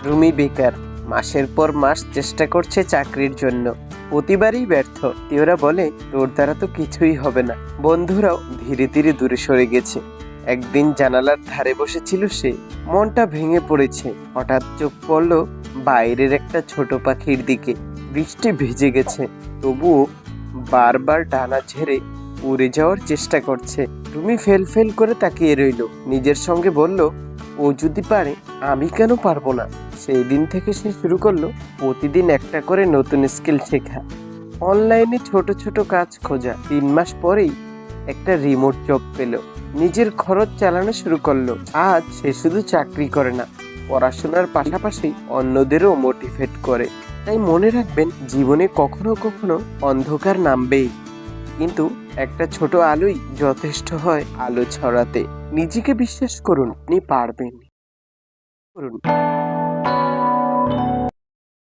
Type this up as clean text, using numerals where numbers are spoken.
রুমি বেকার, মাসের পর মাস চেষ্টা করছে চাকরির জন্য, প্রতিবারই ব্যর্থ। ওরা বলে তোর দ্বারা তো কিছুই হবে না। বন্ধুরাও ধীরে ধীরে দূরে সরে গেছে। একদিন জানালার ধারে বসেছিল সে, মনটা ভেঙে পড়েছে। হঠাৎ চোখ পড়ল বাইরের একটা ছোট পাখির দিকে। বৃষ্টি ভিজে গেছে, তবুও বারবার ডানা ঝেড়ে উড়ে যাওয়ার চেষ্টা করছে। রুমি ফেল ফেল করে তাকিয়ে রইল, নিজের সঙ্গে বলল, ও যদি পারে আমি কেন পারবো না। সেই দিন থেকে সে শুরু করলো প্রতিদিন একটা করে নতুন স্কিল শেখা, অনলাইনে ছোট ছোট কাজ খোঁজা। 3 মাস পরেই একটা রিমোট জব পেল, নিজের খরচ চালানো শুরু করলো। আজ সে শুধু চাকরি করে না, পড়াশোনার পাশাপাশি অন্যদেরও মোটিভেট করে। তাই মনে রাখবেন, জীবনে কখনো কখনো অন্ধকার নামবেই, কিন্তু একটা ছোট আলোই যথেষ্ট হয় আলো ছড়াতে। নিজেকে বিশ্বাস করুন, আপনি পারবেন। করুন।